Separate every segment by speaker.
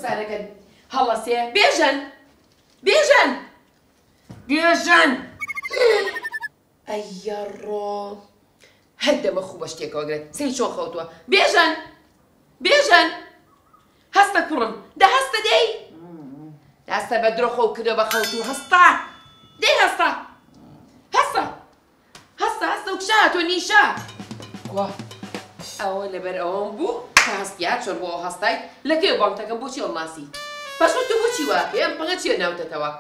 Speaker 1: قسانەکەن هەڵەسێ بێژن ئەیەڕۆ هەر دەمە خوو بە شتێکەوە گرێت سەری چۆن خەوتووە بێژن هەستە کوڕم هەستە دەی هەستە بە درۆخە و کردە بە خەوت و هەستا دەی هەستا و کشا تۆ نیشە ئەوە لەبەر ئەوەم بوو کە هەستیا چۆن بۆ هەستای لەکەی بانگتەکەم بۆچی ئەڵناسی باشۆ تۆ بۆچی واکە ئەم پەنگە چیە ناوتەتەوە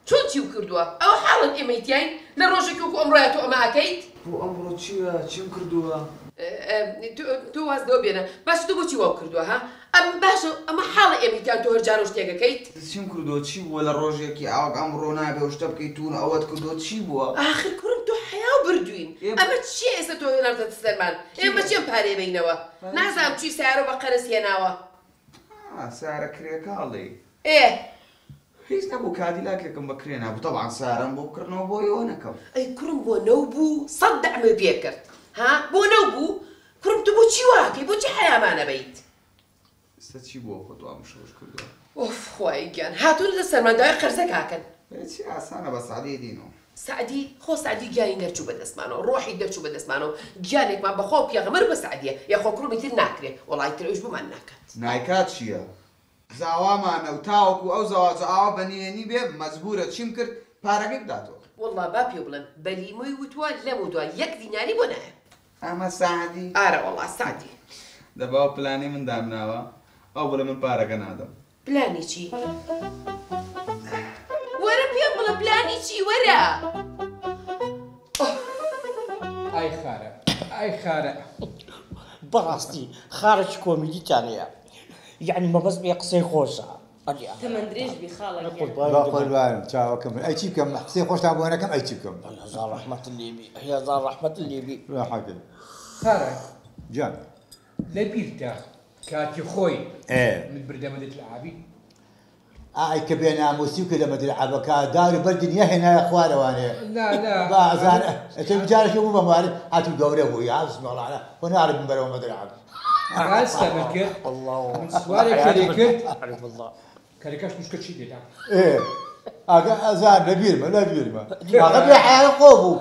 Speaker 1: چۆن چی و کردووە ئەوە حاڵت ئێمەیتیاین لە ڕۆژێکی وەکو ئەمڕۆیە تۆ ئەمە ئاکەیت
Speaker 2: بۆ ئەمڕۆ چیم کردووە
Speaker 1: تۆ وازدەوە بێنە باش تۆ بۆچی واو کردووە ها ئەم باشە ئەمە حاڵە ئێمەیتیان تۆ هەر جارۆ شتێکەکەیت
Speaker 2: چیم کردووە چی بووە لە ڕۆژێکی ئاوک ئەمڕۆ نابێ و شتە بکەیتون ئەوەت کردووە چی بووە
Speaker 1: ئاخر کوڕم تۆ حیا بردوین ئەمە چیە ئێستا تۆ هێنارتە سەرمان ئێمە چێم پارێ بینەوە نازانم چی سیارە بە قەرز هێناوە
Speaker 2: سارە کرێکاڵی هیچ نەبوو کادیلاکێکم بەکرێ نابوو تەبعان سارەم بۆ بکردنەوە بۆ ئێوە نەکەم
Speaker 1: ئەی کوڕم بۆ نەو بوو سەد دەعمە پێ کرد ها بۆ نەو بوو کوڕم تو بۆچی واکەی بۆچی حیامانە بیت
Speaker 2: ئێستا چی بووە خۆ تو ئەم شەوش کردووە
Speaker 1: ئۆف خوای گیان هاتوون لە سەرمانداوای قەرزە کاکەن
Speaker 2: چی ئاسانە بە سعدی دینەوە
Speaker 1: سعدی خۆ سعدی گیانی دەرچوو بەدەستمانەوە ڕۆحی دەرچوو بەدەستمانەوە گیانێکمان بەخۆ پێغەمبەر بە سعدیە یاخۆ کوڕمی تر ناکرێت وەڵای تر ئەوش بمان ناکات
Speaker 2: نایکات چییە زاوامانە و تاوەکو ئەو زەواجە ئاوا بەنیێنی بێ مەجبورە چیم کرد پارەکەی بداتەوە
Speaker 1: وەڵڵا با پێ بڵێن بەلیمۆی وتووە لەم و دوای 1 دیناری بۆ نایە
Speaker 2: ئەمە سعدی
Speaker 1: ئارە وەڵڵا سعدی
Speaker 2: دەبا پلانی من دامناوە ئەو بڵێ من پارەکە نادەم
Speaker 1: پلانی چی وەرە پێم بڵە پلانی چی وەرە
Speaker 3: ئای خارە
Speaker 4: بەڕاستی خارج کۆمیدیتانەیە یعنی مەبەست بێ قسەی خۆشە
Speaker 1: تەمەند درێژ بی خاڵە
Speaker 5: باقۆلبارم چاوەکەم ئەی چی بکەم قسەی خۆشتان بۆ نەکەم ئەی چی بکەم
Speaker 4: هەزار ڕەحمەت لێبی هەزار ڕەحمەت لێبی
Speaker 5: ڕاحەکەن
Speaker 3: خارە
Speaker 5: جان
Speaker 3: لەبیرتە کاتی خۆی من بردەمەدت لە ئابی
Speaker 5: ئای کە بێ ناموسی و کە لە مەدرعەبەکە دار و بەردی نییە هێنایە خوارەوانەیە بازان ئەتە بجارێکی بوو بەموارد هاتوو گەورە بوو یا بسمەڵانە بۆ نارە بن بەرەوە مەدرعەب
Speaker 3: ڕاستە من کرد من سوارێک لێ کرد کەرەکەش توشکە چی دێدا
Speaker 5: ئاگە ئەزان لەبیرمە ئاغا بێ حیان خۆ بوو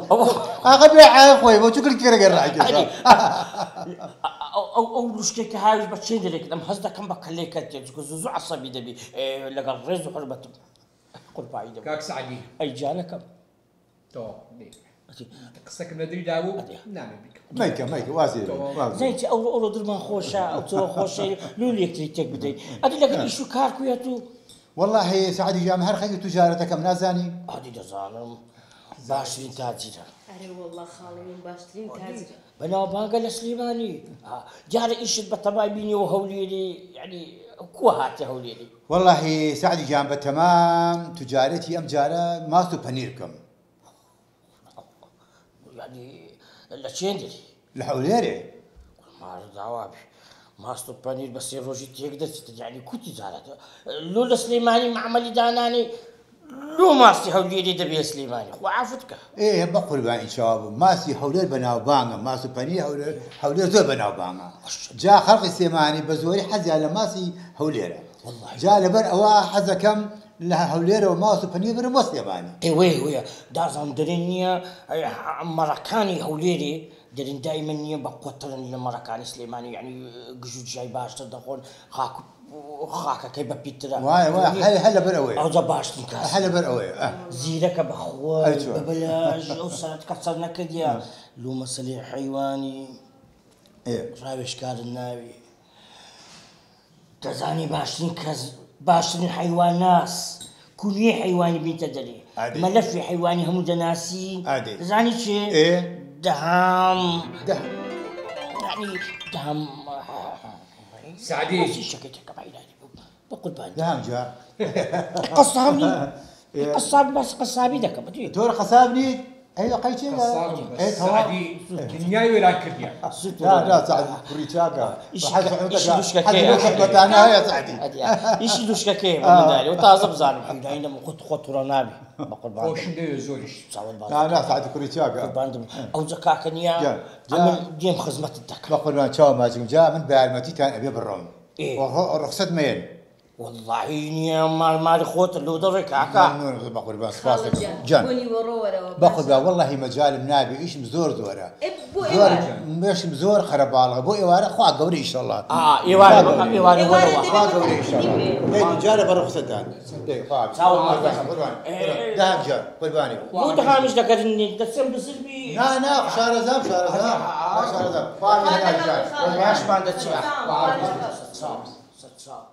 Speaker 5: ئاغا بێ حیان خۆی بۆ چوو کرد کێرەگە ڕاکێشە
Speaker 4: ئەو لوشکێکی هاویش بە چێ دەرێکت ئەم هەست دەکەم بە کەلێکەت تێ چکە زوو عەسەبی دەبی لەگەڵ ڕێز و حورمەتم قوربایی دەبی
Speaker 3: کاک سعدی
Speaker 4: ئەی جانەکەم
Speaker 3: تۆ قسەکەم لە دری دابوو نامێ بیکەم
Speaker 5: مەیکە وازێ
Speaker 4: زەیتی ئەوڕۆ درمان خۆشە ئەو تۆ خۆشەی لولێکتری تێک بدەیت ئەدی لەگەڵ ئیش و کار کوێت و
Speaker 5: والله سعدی جام هەر خەڵکی توجارەتەکەم نازانی
Speaker 4: ئادی دەزانم باشترین تاجیرە
Speaker 1: ئەرێ وەڵڵا خاڵی من باشترین تاجیرە
Speaker 4: بەناوبانگە لە سلێمانی جارە ئیشت بە تەمای بینیەوە هەولێری یعنی کووە هاتە هەولێری
Speaker 5: والله سعدی جام بە تەمام توجارەتی ئەم جارە ماست و پەنیر بکەم
Speaker 4: یعنی لە چێندری
Speaker 5: لە هەولێرێ
Speaker 4: مارە داوابی ماست و پەنیر بە سێ ڕۆژی تێک دەچێتە یعنی کوتی جارەتە لۆ لە سلێمانی معمەلی دانانی لۆ ماستی هەولێری دەبێ سلێمانی خوا عافوت بکە
Speaker 5: بە قوربانی چاوە ماسی هەولێر بەناوبانگە ماست و پەنیر هەولێر زۆر بەناوبانگە جا خەڵقی سلێمانی بە زۆری حەزیان لە ماسی هەولێرە جا لەبەر ئەوە حەزەکەم لە هەولێرەوە ماست و پەنیر برم بۆ سلێمانی
Speaker 4: وێ دازان دەرێن نییە مەڕەکانی هەولێری دەرین دایمەن نییە بە قۆترن لە مەڕەکانی سلێمانی یعنی گژوت ژای باشتر دەخۆن خاکەکەی بە پیترە
Speaker 5: هەر لەبەر ئەوەیە
Speaker 4: ئەوجا باشترین کاس
Speaker 5: هەر لەبەر ئەوەیە
Speaker 4: زیرەکە بەخۆی بەبەلاژ ئەو سەرەتکە سەر نەکردیە لۆ مەسەلەی حەیوانی ڕاوێژکارن ناوی دەزانی باشترین حەیوان ناس کولیە حەیوانی بینتە دەرێ مەلەفی حەیوانی هەموو دەناسی دەزانی چێ دەهام
Speaker 3: سعدی
Speaker 4: شەکەتەکە باینانی بۆ قوربانی
Speaker 5: دەهام جا
Speaker 4: قەساب نی قەساب بەس قەسابی دەکەم
Speaker 5: تۆرە قەساب نیت ئەی لەقەی چێ
Speaker 3: سعدی دنیای وێران کردیە
Speaker 5: سعدی کوڕی چاکە
Speaker 4: ئیشی دوشکەکەی منداڵی و تازە بزانم حیداینە خۆ تووڕە نابی بە قوربان
Speaker 3: خۆشم دەوێ زۆریش
Speaker 5: سعدی کوڕی چاکە
Speaker 4: ئەوجا کاکە نییە من دێم خزمەتت دەکەم
Speaker 5: بە قوربان چاوە ماجم جا من بە یارمەتیتان ئەبێ بڕۆم رخصت مين؟
Speaker 4: والله إني مالي خوت اللي ودرك هكا.
Speaker 5: ممنون باخذ بس فاصل جان.
Speaker 6: بوني ورورة.
Speaker 5: باخذ والله مجال منابي ايش مزور زوره. زور مش مزور خرب الله ابو ايوار اخو قوري ان شاء الله.
Speaker 4: ايوار ولا
Speaker 5: اخو قوري ان شاء الله. مجال برخصت دان. ذهب جار قرباني.
Speaker 4: مو تخامش ذكر اني تسم بسلبي.
Speaker 5: لا شهر زام فاهم هنا جار.
Speaker 4: ماش ما عندك شيء. صعب.